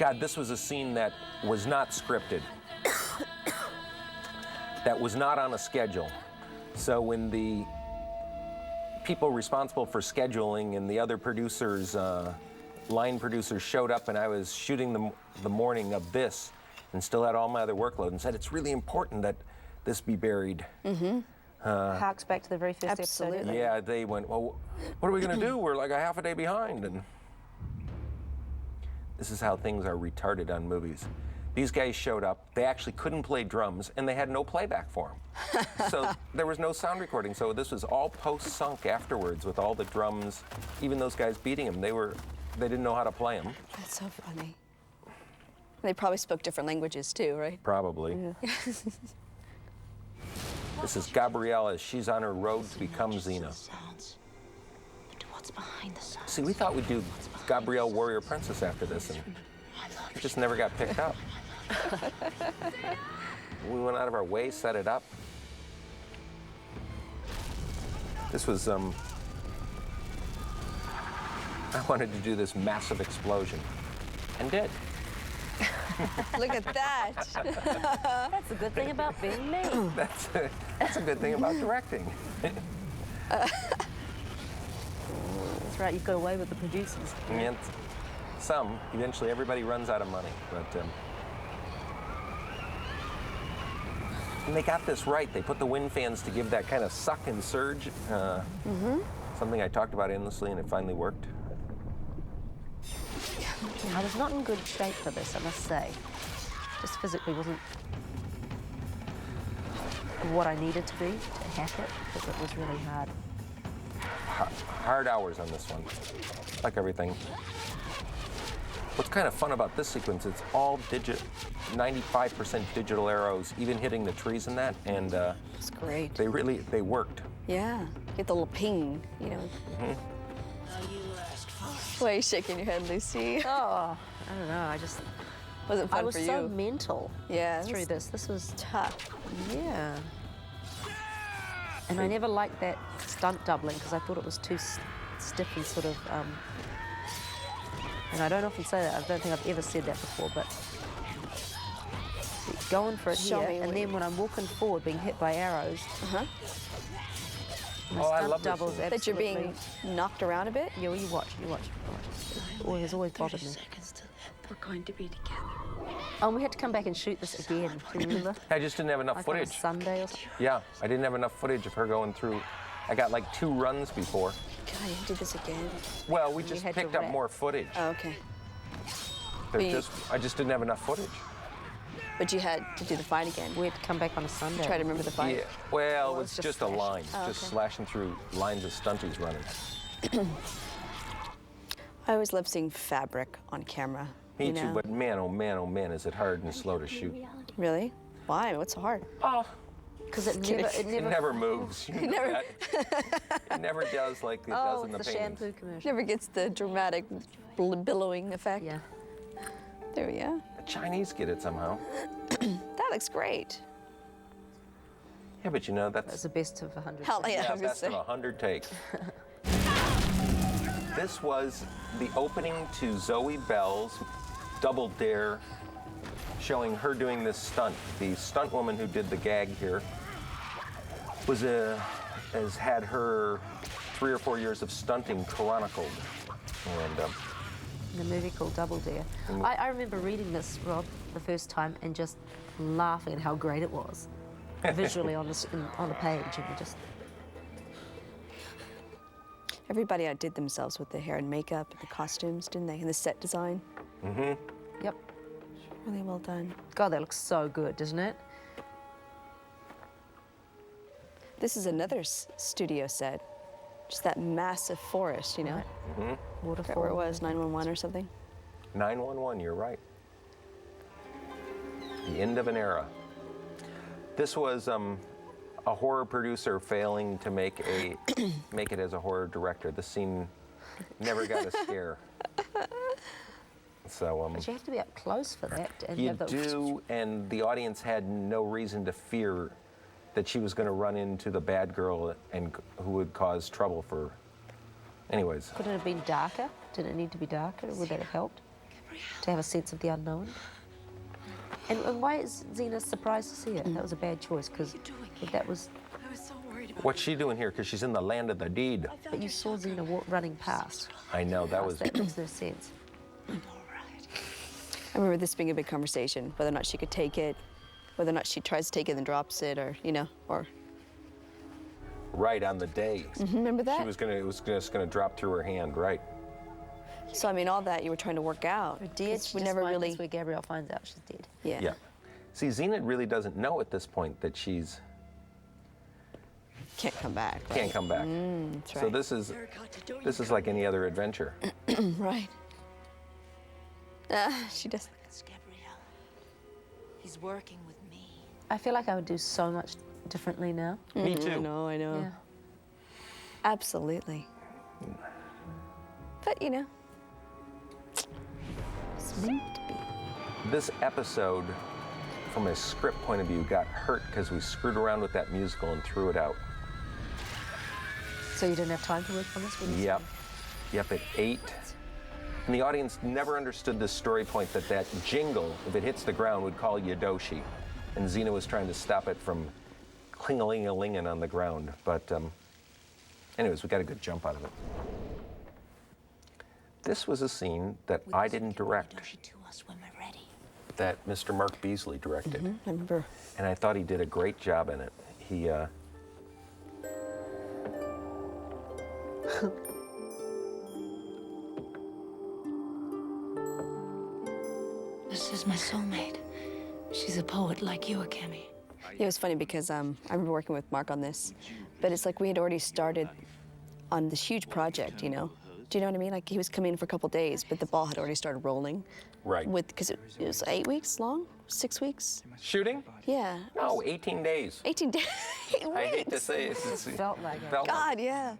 God, this was a scene that was not scripted. That was not on a schedule. So when the people responsible for scheduling and the other producers, line producers showed up and I was shooting the morning of this and still had all my other workload and said, it's really important that this be buried. Harks back to the very first Absolutely. episode. Yeah, they went, well, what are we gonna do? We're like a half a day behind. And this is how things are retarded on movies. These guys showed up, they actually couldn't play drums, and they had no playback for them. So there was no sound recording, so this was all post-sunk afterwards with all the drums, even those guys beating them, they didn't know how to play them. That's so funny. They probably spoke different languages too, right? Probably. Yeah. This is Gabriella, she's on her road to become Xena. See, we thought we'd do Gabrielle Warrior Princess after this, and it just never got picked up. We went out of our way, set it up. This was, I wanted to do this massive explosion, and did. Look at that. That's a good thing about being me. That's a good thing about directing. That's right, you've got away with the producers. And some, eventually everybody runs out of money, but and they got this right. They put the wind fans to give that kind of suck and surge. Something I talked about endlessly, and it finally worked. I was not in good shape for this, I must say. Just physically wasn't what I needed to be to hack it, because it was really hard. Hard hours on this one, like everything. What's kind of fun about this sequence, it's all 95% digital arrows, even hitting the trees in that, and That's great. they worked. Yeah, get the little ping, you know. Why are you shaking your head, Lucy? Oh, I don't know, I just... Wasn't fun I was for so you. mental Yeah, through this. This was tough. Yeah. And I never liked that stunt doubling because I thought it was too stiff and sort of, and I don't often say that, I don't think I've ever said that before, but going for it Show here, me and what then when I'm walking forward being hit by arrows, my Oh, I stunt love this doubles scene. That you're absolutely... being knocked around a bit? Yeah, well, you watch. Has always bothered me. We're going to be together. Oh, and we had to come back and shoot this again, do you remember? I just didn't have enough Like on a footage. Sunday or something. Yeah, I didn't have enough footage of her going through. I got like 2 runs before. God, you do this again. Well, we just had to picked up wrap. more footage. Oh, okay. I just didn't have enough footage. But you had to do the fight again. We had to come back on a Sunday. Try to remember the fight. Yeah, well, Or it it's was just just a line, Oh, just okay. slashing through lines of stunties running. I always love seeing fabric on camera. Me you too, know? but man, oh man, is it hard and slow to shoot. Really? Why? What's so hard? Oh, Because it it never moves. You know never- that. It never does like it does Oh, in the the paintings. shampoo commercial. Never gets the dramatic billowing effect. Yeah. There we go. The Chinese get it somehow. That looks great. Yeah, but you know, That's that's the best of 100. Hell yeah, I yeah, was gonna best of say. 100 takes. This was the opening to Zoe Bell's Double Dare, showing her doing this stunt. The stunt woman who did the gag here has had her 3 or 4 years of stunting chronicled. And The movie called Double Dare. I remember reading this, Rob, the first time and just laughing at how great it was. Visually on the page, and just... Everybody outdid themselves with the hair and makeup and the costumes, didn't they? And the set design. Yep. Really well done. God, that looks so good, doesn't it? This is another studio set. Just that massive forest, you know? Forgot Waterfall. where it was, 911 or something. 911, you're right. The end of an era. This was a horror producer failing to make it as a horror director. This scene never got a scare. So But you have to be up close for that. And you have the... do, and the audience had no reason to fear that she was going to run into the bad girl and who would cause trouble for. Anyways, Could it have been darker? Did it need to be darker? Would that have helped? to have a sense of the unknown. And why is Xena surprised to see it? That was a bad choice, because that was... I was so worried about What's she doing here? Because she's in the land of the deed. But you saw Xena running past. I know, that was... That makes no sense. I'm all right. I remember this being a big conversation, whether or not she could take it, whether or not she tries to take it and drops it, or, you know, or... Right on the day. Remember that? It was just gonna drop through her hand, right? So, I mean, all that you were trying to work out. Her dead, We never really... That's where Gabrielle finds out she's dead. Yeah. Yeah. See, Xena really doesn't know at this point that she's Can't come back. Right? can't come back. That's right. So this is like any other adventure. Right. She does. It's Gabrielle. He's working with me. I feel like I would do so much differently now. Me too. I know, I know. Yeah. Absolutely. But, you know, it's meant to be. This episode, from a script point of view, got hurt because we screwed around with that musical and threw it out. So you didn't have time to work on this one? Yep. Yep, at 8. And the audience never understood this story point that jingle, if it hits the ground, would call Yodoshi. And Xena was trying to stop it from cling-a-ling-a-linging on the ground. But anyways, we got a good jump out of it. This was a scene that I didn't direct, Yodoshi to us when we're ready. that Mr. Mark Beasley directed. I remember. And I thought he did a great job in it. He, This is my soulmate. She's a poet like you, Akemi. It was funny because I remember working with Mark on this, but it's like we had already started on this huge project, you know? Do you know what I mean? Like he was coming in for a couple days, but the ball had already started rolling. right. Because it was 8 weeks long? 6 weeks? Shooting? Yeah. No, 18 days. 18 days. 8 weeks. I hate to say it. It's, Felt like it. felt like- God, yeah.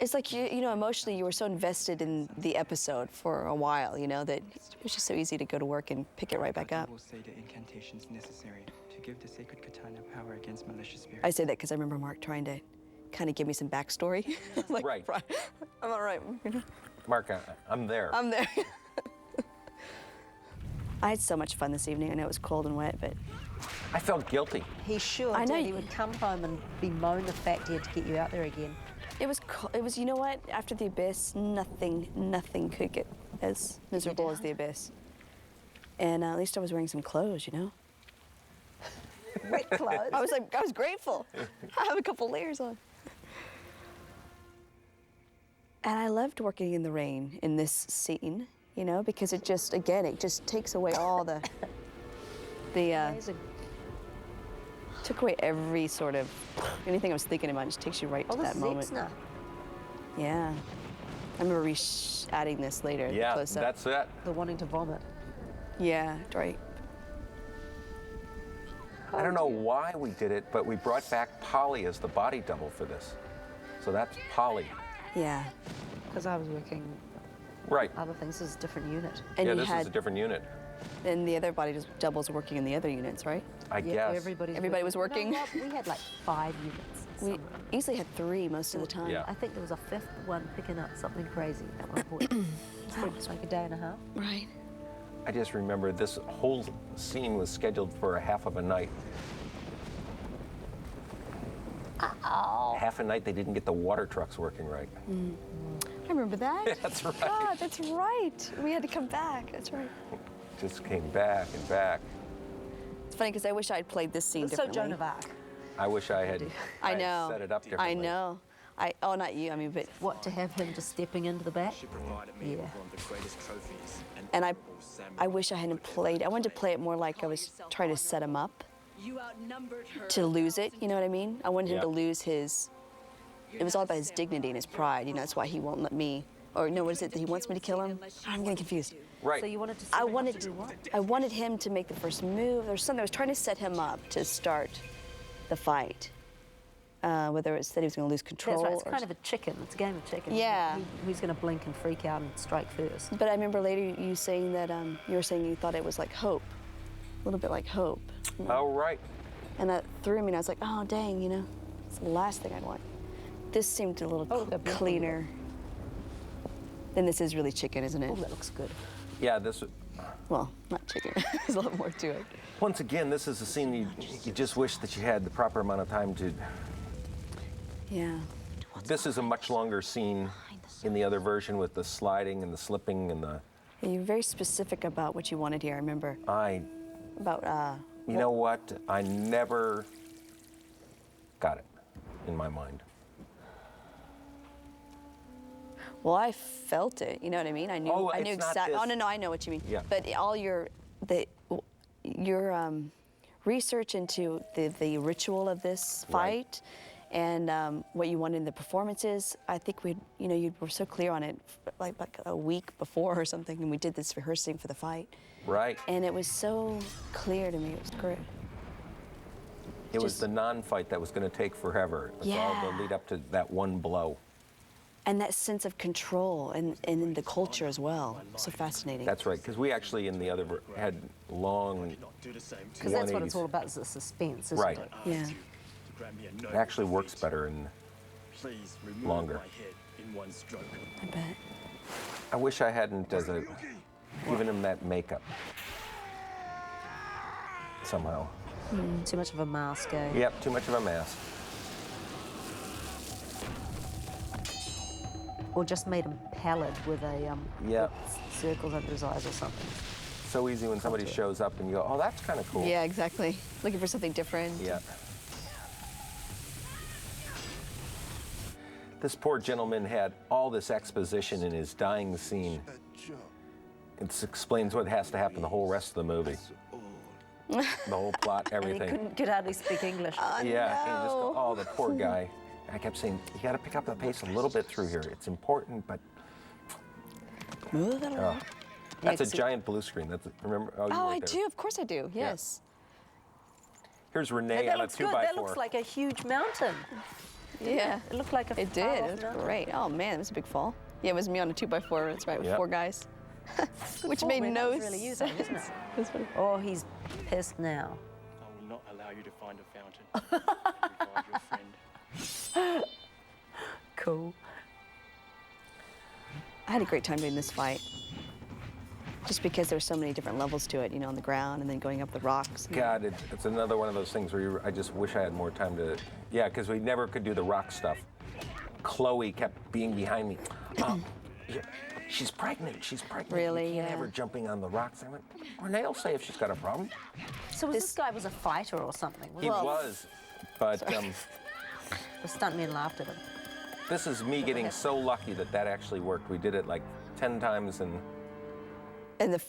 It's like, you know, emotionally you were so invested in the episode for a while, you know, that it was just so easy to go to work and pick it right back up. Will say the incantations necessary to give the sacred katana power against malicious spirits. I say that because I remember Mark trying to kind of give me some backstory. Like, Right. I'm all right. Mark, I'm there. I'm there. I had so much fun this evening. I know it was cold and wet, but I felt guilty. He sure I know did. He you- would come home and bemoan the fact he had to get you out there again. it was, you know what? After the abyss, nothing could get as miserable as the abyss. And at least I was wearing some clothes, you know? Wet clothes. I was grateful. I have a couple layers on. And I loved working in the rain in this scene, you know, because it just, again, it just takes away all the Amazing. took away every sort of, anything I was thinking about, it just takes you right Oh, to this that is moment. Xena. Yeah. I remember adding this later. Yeah, close up. that's it. The wanting to vomit. Yeah, right. I don't know why we did it, but we brought back Polly as the body double for this. So that's Polly. Yeah. Because I was working Right. other things. This is a different unit. And yeah, you this had, is a different unit. and the other body doubles working in the other units, right? I Yeah, guess. Everybody was working? No, we had like 5 units. We somewhere. easily had 3 most of the time. Yeah. I think there was a 5th one picking up something crazy at one point. It's like a day and a half. Right. I just remember this whole scene was scheduled for a half of a night. Half a night they didn't get the water trucks working right. I remember that. That's right. God, that's right. We had to come back. That's right. Just came back and back. It's funny because I wish I'd played this scene It's so differently. Joan of Arc. I wish I had, I had know. set it up differently. I know. Oh, not you. I mean, but What, to have him just stepping into the back? She provided me Yeah. with one of the greatest trophies. An and I honorable samurai wish I hadn't played. I wanted to play it more like I was trying to set him up You outnumbered her. to lose it. You know what I mean? I wanted him Yeah. to lose his. It was all about his dignity and his pride. You know, that's why he won't let me. Or no, what is it that he wants me to kill him? I'm getting confused. Right. So you wanted to I set him up wanted to do what? I wanted him to make the first move. There was something I was trying to set him up to start the fight. Whether it's that he was going to lose control. That's right. It's or kind of a chicken. It's a game of chicken. Yeah. Who's going to blink and freak out and strike first? But I remember later you saying that you were saying you thought it was like hope, a little bit like hope. Oh, right. And that threw me, and I was like, oh, dang, you know, it's the last thing I'd want. This seemed a little Oh, they're beautiful. cleaner. Then this is really chicken, isn't it? Oh, that looks good. Yeah, this. Well, not chicken. There's a lot more to it. Once again, this is a scene you just wish that you had the proper amount of time to. Yeah. This is a much longer scene in the other version with the sliding and the slipping and the. Yeah, you're very specific about what you wanted here, I remember. About, You know what? I never got it in my mind. well, I felt it, you know what I mean? I knew, Oh, I knew it's not exactly. Oh, this- no, I know what you mean. Yeah. But all your research into the ritual of this Right. fight and what you wanted in the performances, I think you were so clear on it like a week before or something, and we did this rehearsing for the fight. Right. And it was so clear to me. It was great. It was just- the non-fight that was going to take forever. It was all Yeah. the lead up to that one blow. And that sense of control and in the culture as well. So fascinating. That's right, because we actually in the other had long. Because that's what it's all about, is the suspense, isn't Right. it? Yeah. It actually works better in longer. I bet. I wish I hadn't given him that makeup somehow. Too much of a mask, eh? Yep, too much of a mask. Or just made him pallid with a Yeah. with circles under his eyes or something. So easy when somebody shows up and you go, oh, that's kind of cool. Yeah, exactly. Looking for something different. Yeah. This poor gentleman had all this exposition in his dying scene. It explains what has to happen the whole rest of the movie. The whole plot, And he everything. could hardly speak English. Yeah, and you just go, no. oh, the poor guy. I kept saying, you got to pick up the pace a little bit through here. It's important, but Move it along. that's a 'cause giant blue screen. That's remember? You Oh, weren't I there. do. Of course I do. Yes. Here's Renee that on a looks 2x4. good. That looks like a huge mountain. Yeah. It looked like a It did. far-off It was mountain. great. Oh man, it was a big fall. Yeah, it was me on a 2x4. That's right, with Yep. 4 guys. Which fall, made man. no That was really you, though, sense. isn't it? That's funny. Oh, he's pissed now. I will not allow you to find a fountain. Revive your friend. Cool. I had a great time doing this fight. Just because there were so many different levels to it, on the ground and then going up the rocks. God, it's another one of those things where I just wish I had more time to. Yeah, because we never could do the rock stuff. Chloe kept being behind me. Yeah, she's pregnant. She's pregnant. Really? You can't Yeah. have her jumping on the rocks. I went, Renee will say if she's got a problem. So this guy was a fighter or something? He was, but The stuntman laughed at him. this is me getting so lucky that actually worked. We did it like 10 times and. And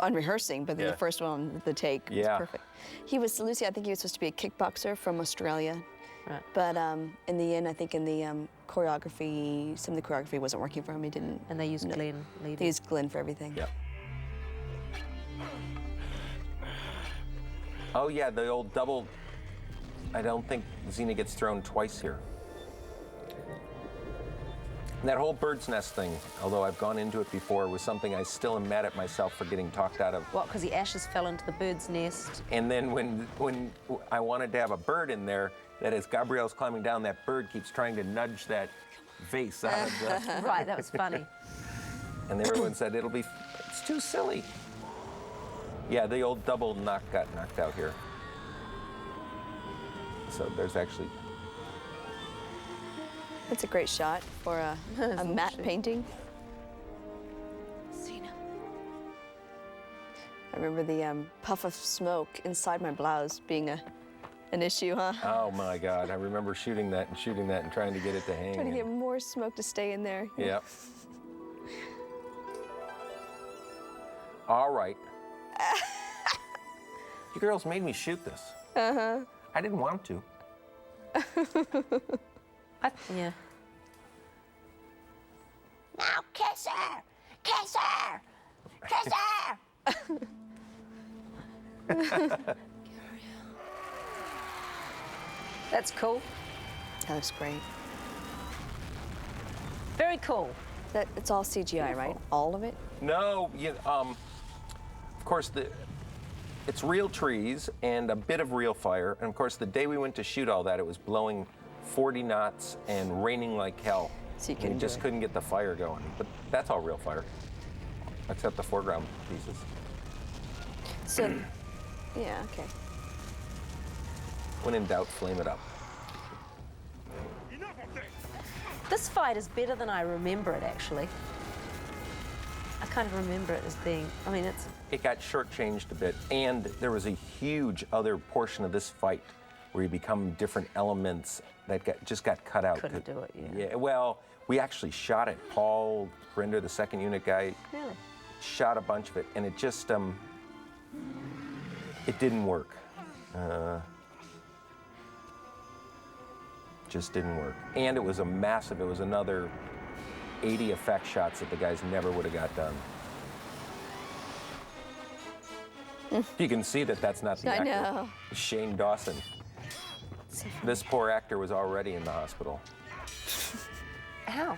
on rehearsing, but then Yeah. the first one, the take, was Yeah. perfect. He was, Lucy, I think he was supposed to be a kickboxer from Australia. Right. But in the end, I think in the choreography, some of the choreography wasn't working for him. He didn't. And they used Glenn They leading. used Glenn for everything. Yep. Oh yeah, the old double. I don't think Xena gets thrown twice here. And that whole bird's nest thing, although I've gone into it before, was something I still am mad at myself for getting talked out of. What, because the ashes fell into the bird's nest? And then when I wanted to have a bird in there, that as Gabrielle's climbing down, that bird keeps trying to nudge that vase out of the. Right, that was funny. And everyone said it's too silly. Yeah, the old double got knocked out here. So there's actually. That's a great shot for a matte painting. Xena. I remember the puff of smoke inside my blouse being an issue, huh? Oh my God! I remember shooting that and trying to get it to hang. Trying to get and- more smoke to stay in there. Yeah. All right. You girls made me shoot this. I didn't want to. Yeah. Now kiss her! Kiss her! Kiss her! That's cool. That looks great. Very cool. It's all CGI, right? All of it? No, of course it's real trees and a bit of real fire. And of course, the day we went to shoot all that, it was blowing 40 knots and raining like hell. So you We couldn't just do it. couldn't get the fire going. But that's all real fire, except the foreground pieces. So, yeah, okay. When in doubt, flame it up. This fight is better than I remember it, actually. I kind of remember it as being, I mean, it's... It got shortchanged a bit, and there was a huge other portion of this fight where you become different elements that just got cut out. Couldn't do it, yeah. Yeah, well, we actually shot it. Paul Grinder, the second unit guy, Really? shot a bunch of it, and it just, it didn't work. Just didn't work. And it was a massive, it was another 80 effect shots that the guys never would have got done. You can see that that's not the I actor. know. Shane Dawson. This poor actor was already in the hospital. How?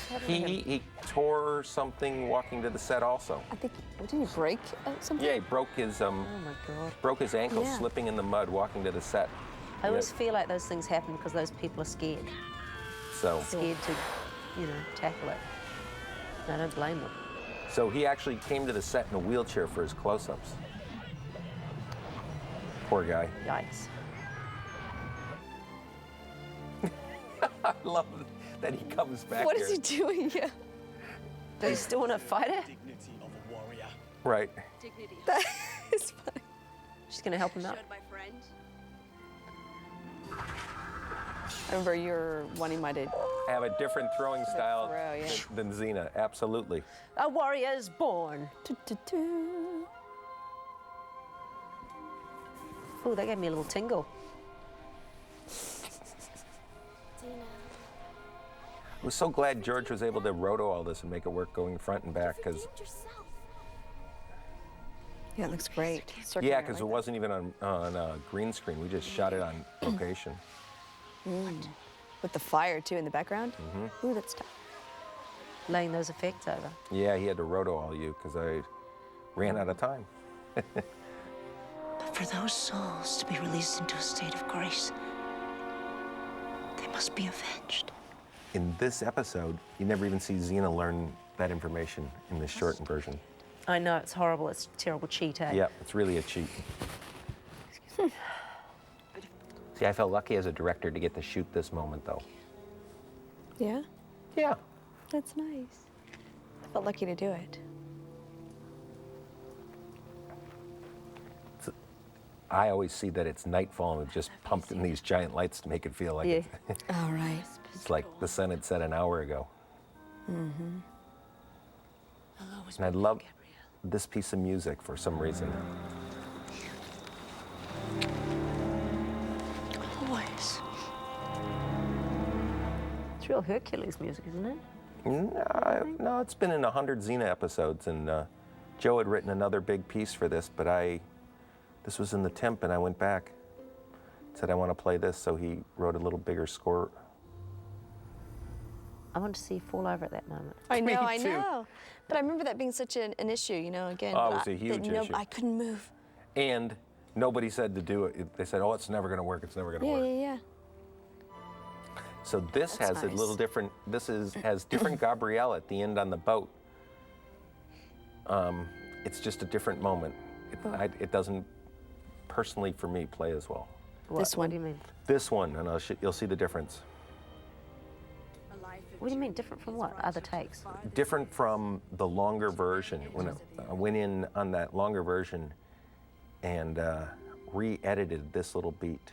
How did it happen? He tore something walking to the set also. I think, didn't he break something? Yeah, he broke his Oh my God. broke his ankle Yeah. slipping in the mud walking to the set. I always feel like those things happen because those people are scared. So Scared to, you know, tackle it. And I don't blame them. so he actually came to the set in a wheelchair for his close-ups. Poor guy. Yikes. I love that he comes back What here. is he doing? Yeah. Do you still want to fight her? Right. That is funny. She's going to help him out. I remember you're wanting my to. Have a different throwing style throw, yeah. than Xena, absolutely. A warrior is born. Oh, that gave me a little tingle. I was so glad George was able to roto all this and make it work going front and back, because Yeah, it looks great. yeah, because it wasn't even on green screen. We just shot it on location. With the fire too in the background. Ooh, that's tough. Laying those effects over. Yeah, he had to roto all you because I ran out of time. But for those souls to be released into a state of grace, they must be avenged. In this episode, you never even see Xena learn that information in the shortened version. I know, it's horrible. It's a terrible cheat, eh? Yeah, it's really a cheat. See, I felt lucky as a director to get to shoot this moment, though. Yeah, Yeah. that's nice. I felt lucky to do it. I always see that it's nightfall and we've just pumped in these giant lights to make it feel like Yeah. All right. it's like the sun had set an hour ago. I'll always And I be love Gabrielle. this piece of music for some reason. Always. It's real Hercules music, isn't it? No, it's been in 100 Xena episodes, and Joe had written another big piece for this, but this was in the temp, and I went back, said I want to play this, so he wrote a little bigger score. I want to see you fall over at that moment. I know, I too. know. But I remember that being such an issue, you know, again. Oh, it was I- a huge that issue. I couldn't move. And nobody said to do it. They said, oh, it's never going to work, it's never going to Yeah, work. yeah, yeah. So this That's has a little nice. different, has different Gabrielle at the end on the boat. It's just a different moment. It doesn't, personally for me, play as well. What one. do you mean? This one, and you'll see the difference. What do you mean different from what? Other takes? Different from the longer version. When I went in on that longer version and re-edited this little beat.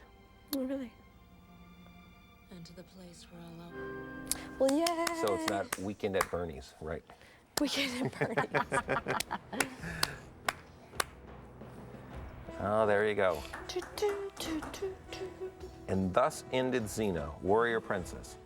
Oh, really? And to the place where I'll Well, yeah. So it's not Weekend at Bernie's, right? Weekend at Bernie's. Oh, there you go. Do, do, do, do, do. And thus ended Xena, Warrior Princess.